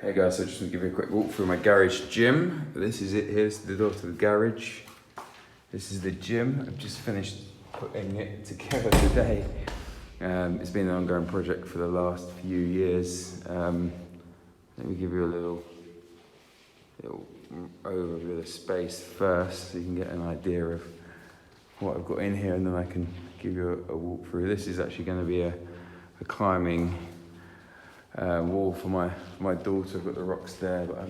Hey guys, so I just want to give you a quick walk through my garage gym. This is it, here's the door to the garage. This is the gym. I've just finished putting it together today. It's been an ongoing project for the last few years. Let me give you a little overview of the space first so you can get an idea of what I've got in here, and then I can give you a walk through. This is actually going to be a climbing wall for my daughter. I've got the rocks there, but I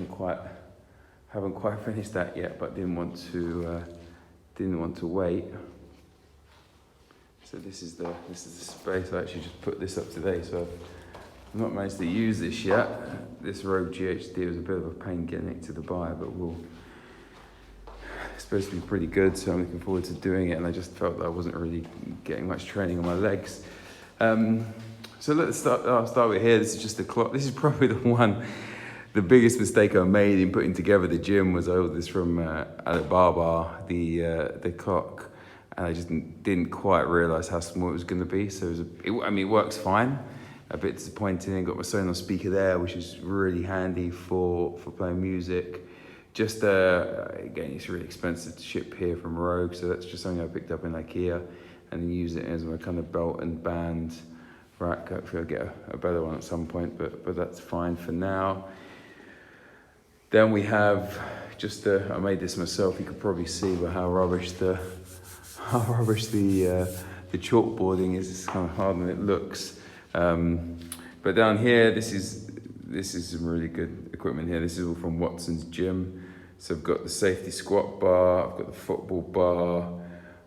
haven't quite finished that yet. But didn't want to wait. So this is the space. I actually just put this up today, so I've not managed to use this yet. This Rogue GHD was a bit of a pain getting it to Dubai, but it's supposed to be pretty good. So I'm looking forward to doing it. And I just felt that I wasn't really getting much training on my legs. So I'll start with here. This is just the clock. This is probably the biggest mistake I made in putting together the gym was I ordered this from Alibaba, the clock, and I just didn't quite realize how small it was going to be. So it works fine. A bit disappointing. Got my Sonos speaker there, which is really handy for playing music. Just again, it's really expensive to ship here from Rogue, so that's just something I picked up in IKEA and use it as my kind of belt and band rack. Hopefully I'll get a better one at some point, but that's fine for now. Then we have I made this myself. You could probably see how rubbish the chalkboarding is. It's kind of harder than it looks. But down here, this is some really good equipment here. This is all from Watson's Gym. So I've got the safety squat bar, I've got the football bar,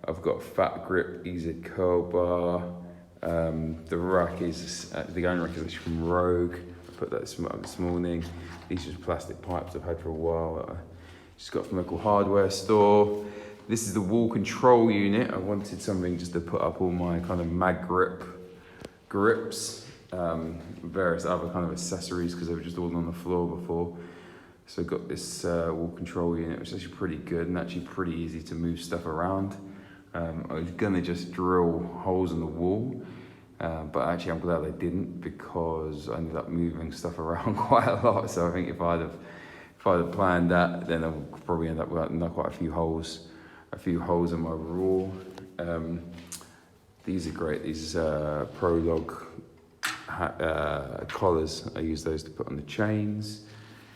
I've got Fat Grip Easy Curl bar. The rack is the iron rack is from Rogue. I put that up this morning. These are just plastic pipes I've had for a while. I just got from a local hardware store. This is the wall control unit. I wanted something just to put up all my kind of mag grip grips, various other kind of accessories because they were just all on the floor before. So I got this wall control unit, which is actually pretty good and actually pretty easy to move stuff around. I was gonna just drill holes in the wall, but actually I'm glad I didn't because I ended up moving stuff around quite a lot. So I think if I'd have planned that, then I would probably end up with quite a few holes in my wall. These are great. These Prolog collars. I use those to put on the chains.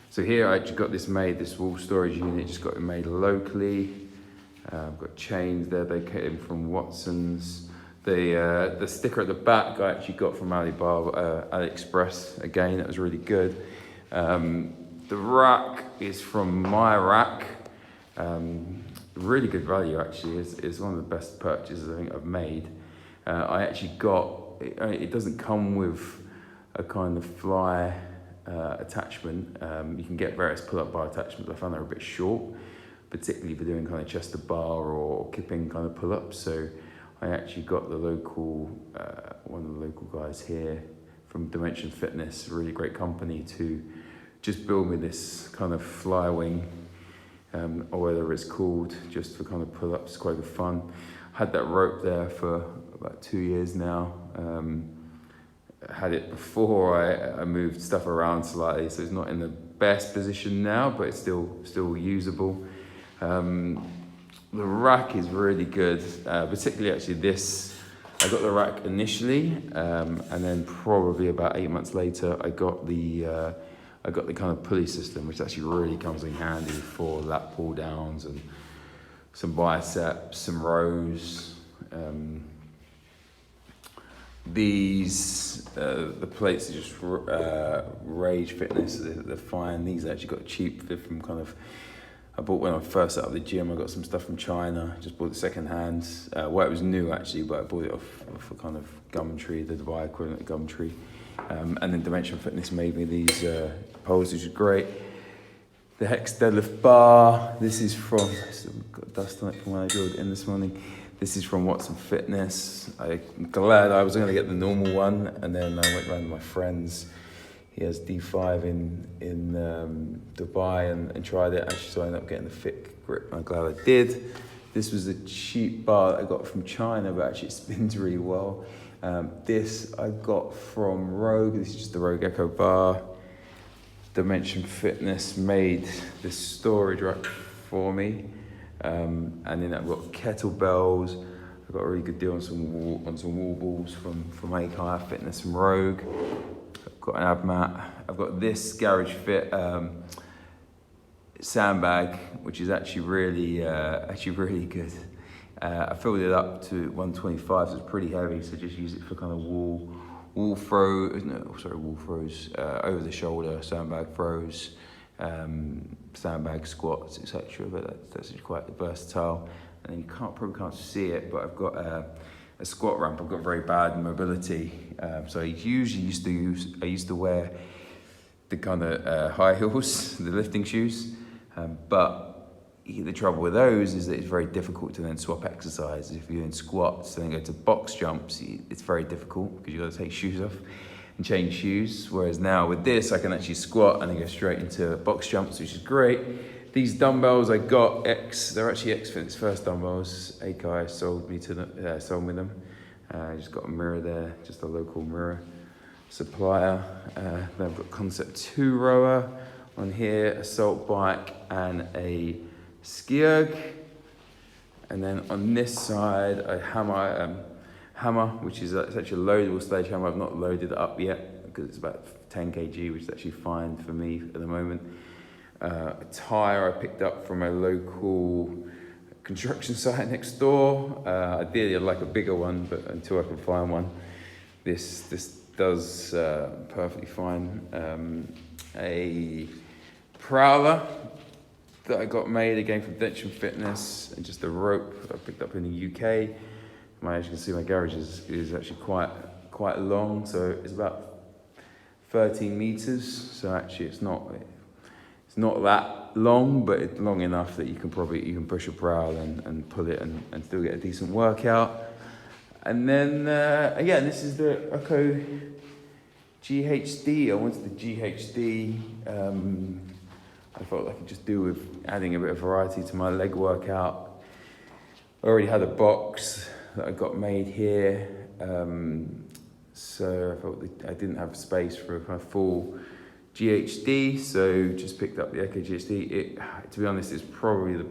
So here I actually got this wall storage unit. Just got it made locally. I've got chains there, they came from Watson's. The sticker at the back I actually got from Alibaba, AliExpress. Again, that was really good. The rack is from My Rack. Really good value actually. It's one of the best purchases I think I've made. I actually it doesn't come with a kind of fly attachment. You can get various pull-up bar attachments. I found they're a bit short, particularly for doing kind of chest to bar or kipping kind of pull-ups. So I actually got one of the local guys here from Dimension Fitness, a really great company, to just build me this kind of fly wing, or whatever it's called, just for kind of pull-ups. Quite good fun. Had that rope there for about 2 years now. Had it before I moved stuff around slightly, so it's not in the best position now, but it's still usable. The rack is really good, particularly actually this. I got the rack initially, and then probably about 8 months later, I got the kind of pulley system, which actually really comes in handy for lat pull downs and some biceps, some rows. The plates are just Rage Fitness. They're fine. These I actually got cheap. They're from kind of. I bought when I first set up the gym. I got some stuff from China. Just bought it second hand. Well, it was new actually, but I bought it off a kind of Gumtree, the Dubai equivalent of Gumtree. And then Dimension Fitness made me these poles, which are great. The Hex deadlift bar. This is from. I've got dust on it from when I drilled it in this morning. This is from Watson Fitness. I'm glad I was going to get the normal one, and then I went around with my friends. He has D5 in Dubai and tried it. Actually, so I ended up getting the thick grip. I'm glad I did. This was a cheap bar that I got from China, but actually it spins really well. This I got from Rogue. This is just the Rogue Echo bar. Dimension Fitness made this storage rack for me. And then I've got kettlebells. I've got a really good deal on some wall balls from Acai Fitness from Rogue. I've got an ab mat. I've got this Garage Fit sandbag, which is actually really good. I filled it up to 125, so it's pretty heavy. So just use it for kind of wall throws, over the shoulder sandbag throws, sandbag squats, etc. But that's quite versatile. And then you probably can't see it, but I've got a squat ramp. I've got very bad mobility, so I used to wear the kind of high heels, the lifting shoes, but the trouble with those is that it's very difficult to then swap exercises. If you're in squats and then go to box jumps, it's very difficult because you've got to take shoes off and change shoes. Whereas now with this, I can actually squat and then go straight into box jumps, which is great. These dumbbells I got, they're actually X-Fitness first dumbbells. Acai sold me them. I just got a mirror there, just a local mirror supplier. Then I've got Concept 2 rower on here, assault bike, and a ski erg. And then on this side, a hammer, which is it's actually a loadable stage hammer. I've not loaded it up yet because it's about 10 kg, which is actually fine for me at the moment. A tyre I picked up from a local construction site next door. Ideally I'd like a bigger one, but until I can find one, this does perfectly fine. A prowler that I got made again from Dimension Fitness, and just a rope that I picked up in the UK. As you can see, my garage is actually quite long, so it's about 13 meters. So actually, it's not that long, but it's long enough that you can push a prowler and pull it and still get a decent workout. And then again, this is the Echo GHD. I wanted the GHD. I felt like I could just do with adding a bit of variety to my leg workout. I already had a box that I got made here, so I felt that I didn't have space for a kind of full GHD, so just picked up the Echo GHD. To be honest, it's probably the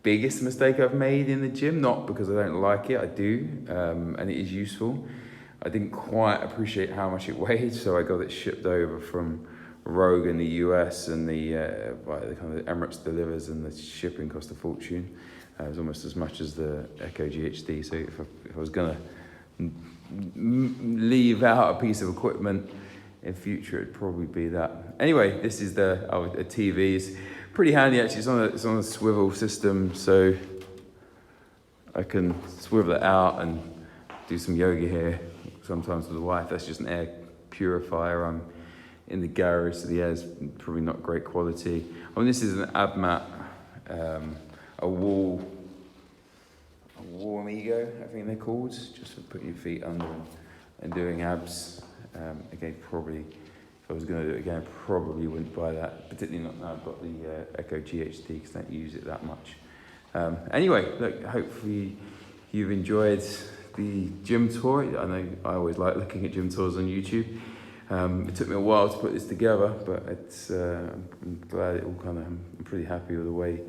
biggest mistake I've made in the gym, not because I don't like it, I do, and it is useful. I didn't quite appreciate how much it weighed, so I got it shipped over from Rogue in the US, and the kind of Emirates delivers, and the shipping cost a fortune. It was almost as much as the Echo GHD. So if I was gonna leave out a piece of equipment in future, it'd probably be that. Anyway, this is a TV. It's pretty handy actually. It's on a swivel system, so I can swivel it out and do some yoga here sometimes with the wife. That's just an air purifier. I'm in the garage, so the air's probably not great quality. This is an ab mat, a wall amigo, I think they're called, just for putting your feet under and doing abs. Again, probably, if I was going to do it again, I probably wouldn't buy that, particularly not now I've got the Echo GHD, because I don't use it that much. Anyway, look, hopefully you've enjoyed the gym tour. I know I always like looking at gym tours on YouTube. It took me a while to put this together, but I'm glad it all I'm pretty happy with the way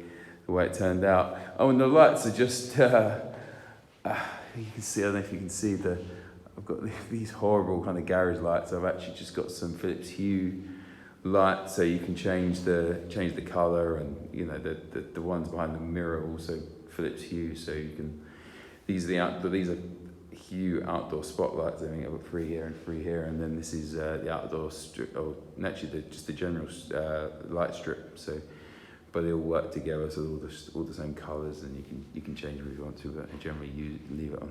it turned out. Oh, and the lights are just, you can see, I don't know if you can see I've got these horrible kind of garage lights. I've actually just got some Philips Hue lights, so you can change the color, and the ones behind the mirror are also Philips Hue, so you can, these are Hue outdoor spotlights. I think I've got 3 here and 3 here, and then this is the outdoor strip, or actually just the general light strip. So, but they all work together, so all the same colours, and you can change them if you want to. But I generally leave it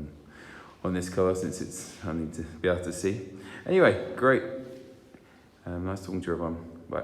on this colour, since I need to be able to see. Anyway, great. Nice talking to you, everyone. Bye.